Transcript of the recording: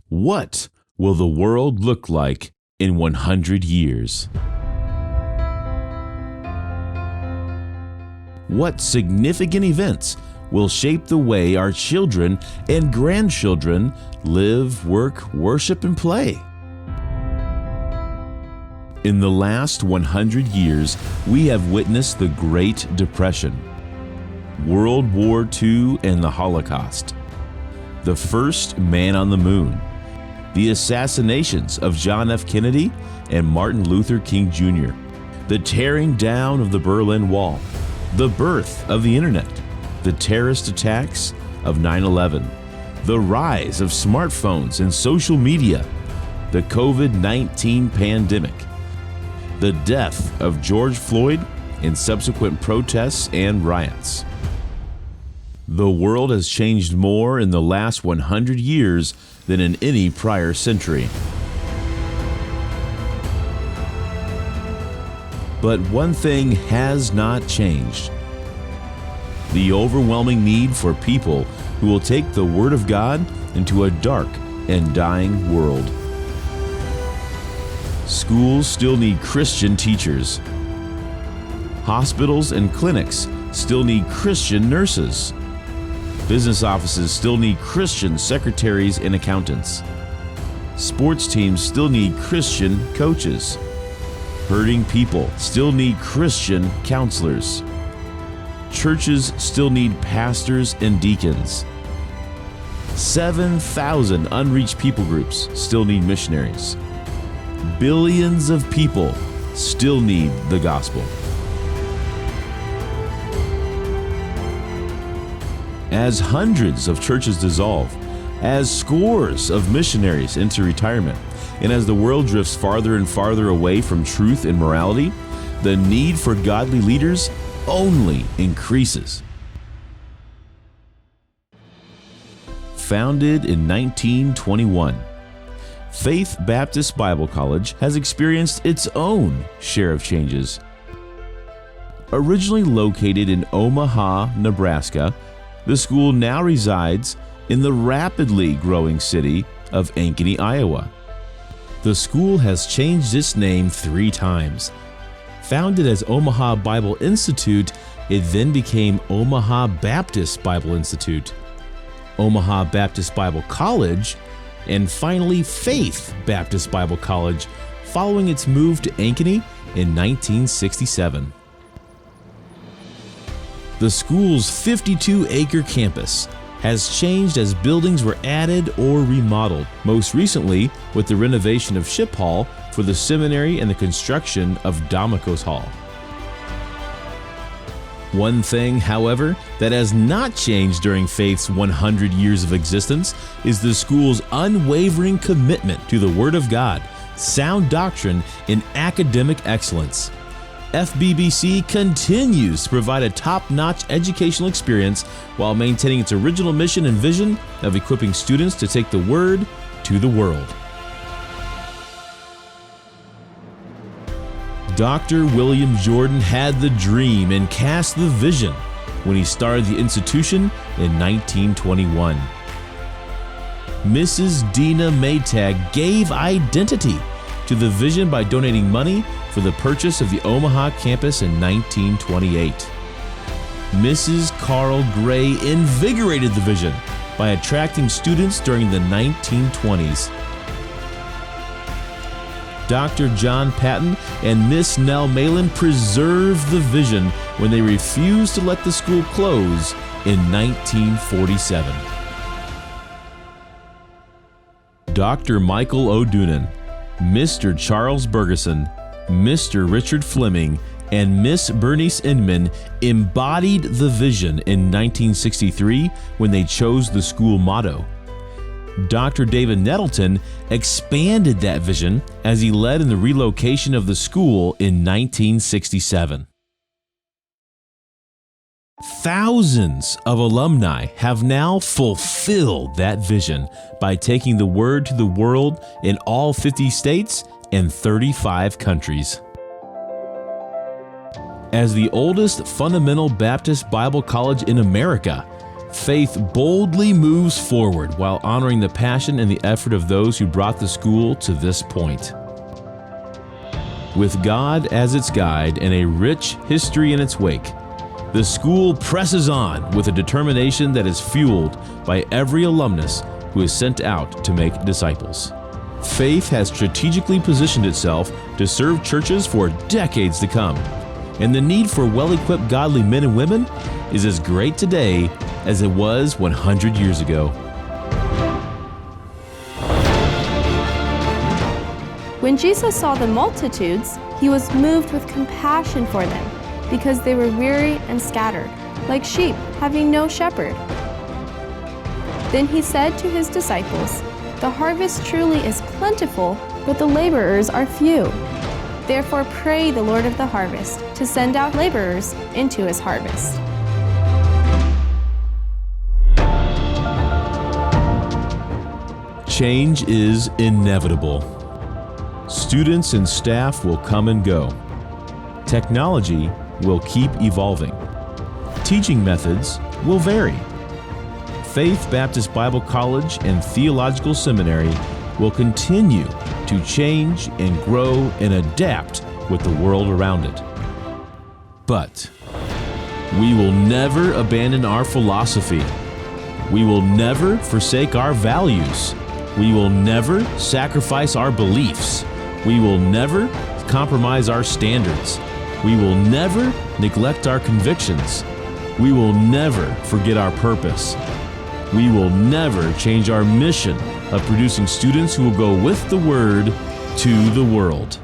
What will the world look like in 100 years? What significant events will shape the way our children and grandchildren live, work, worship, and play? In the last 100 years, we have witnessed the Great Depression, World War II, and the Holocaust, the first man on the moon, the assassinations of John F. Kennedy and Martin Luther King Jr., the tearing down of the Berlin Wall, the birth of the internet, the terrorist attacks of 9/11, the rise of smartphones and social media, the COVID-19 pandemic, the death of George Floyd and subsequent protests and riots. The world has changed more in the last 100 years than in any prior century. But one thing has not changed: the overwhelming need for people who will take the Word of God into a dark and dying world. Schools still need Christian teachers. Hospitals and clinics still need Christian nurses. Business offices still need Christian secretaries and accountants. Sports teams still need Christian coaches. Hurting people still need Christian counselors. Churches still need pastors and deacons. 7,000 unreached people groups still need missionaries. Billions of people still need the gospel. As hundreds of churches dissolve, as scores of missionaries enter retirement, and as the world drifts farther and farther away from truth and morality, the need for godly leaders only increases. Founded in 1921, Faith Baptist Bible College has experienced its own share of changes. Originally located in Omaha, Nebraska, the school now resides in the rapidly growing city of Ankeny, Iowa. The school has changed its name 3 times. Founded as Omaha Bible Institute, it then became Omaha Baptist Bible Institute, Omaha Baptist Bible College, and finally Faith Baptist Bible College, following its move to Ankeny in 1967. The school's 52-acre campus has changed as buildings were added or remodeled, most recently with the renovation of Ship Hall for the Seminary and the construction of Domicos Hall. One thing, however, that has not changed during Faith's 100 years of existence is the school's unwavering commitment to the Word of God, sound doctrine, and academic excellence. FBBC continues to provide a top-notch educational experience while maintaining its original mission and vision of equipping students to take the Word to the world. Dr. William Jordan had the dream and cast the vision when he started the institution in 1921. Mrs. Dina Maytag gave identity to the vision by donating money for the purchase of the Omaha campus in 1928. Mrs. Carl Gray invigorated the vision by attracting students during the 1920s. Dr. John Patton and Miss Nell Malin preserved the vision when they refused to let the school close in 1947. Dr. Michael O'Doonan, Mr. Charles Bergeson, Mr. Richard Fleming, and Miss Bernice Inman embodied the vision in 1963 when they chose the school motto. Dr. David Nettleton expanded that vision as he led in the relocation of the school in 1967. Thousands of alumni have now fulfilled that vision by taking the Word to the world in all 50 states and 35 countries. As the oldest fundamental Baptist Bible college in America, Faith boldly moves forward while honoring the passion and the effort of those who brought the school to this point. With God as its guide and a rich history in its wake, the school presses on with a determination that is fueled by every alumnus who is sent out to make disciples. Faith has strategically positioned itself to serve churches for decades to come, and the need for well-equipped godly men and women is as great today as it was 100 years ago. When Jesus saw the multitudes, he was moved with compassion for them, because they were weary and scattered, like sheep having no shepherd. Then he said to his disciples, "The harvest truly is plentiful, but the laborers are few. Therefore pray the Lord of the harvest to send out laborers into his harvest." Change is inevitable. Students and staff will come and go. Technology will keep evolving. Teaching methods will vary. Faith Baptist Bible College and Theological Seminary will continue to change and grow and adapt with the world around it. But we will never abandon our philosophy. We will never forsake our values. We will never sacrifice our beliefs. We will never compromise our standards. We will never neglect our convictions. We will never forget our purpose. We will never change our mission of producing students who will go with the Word to the world.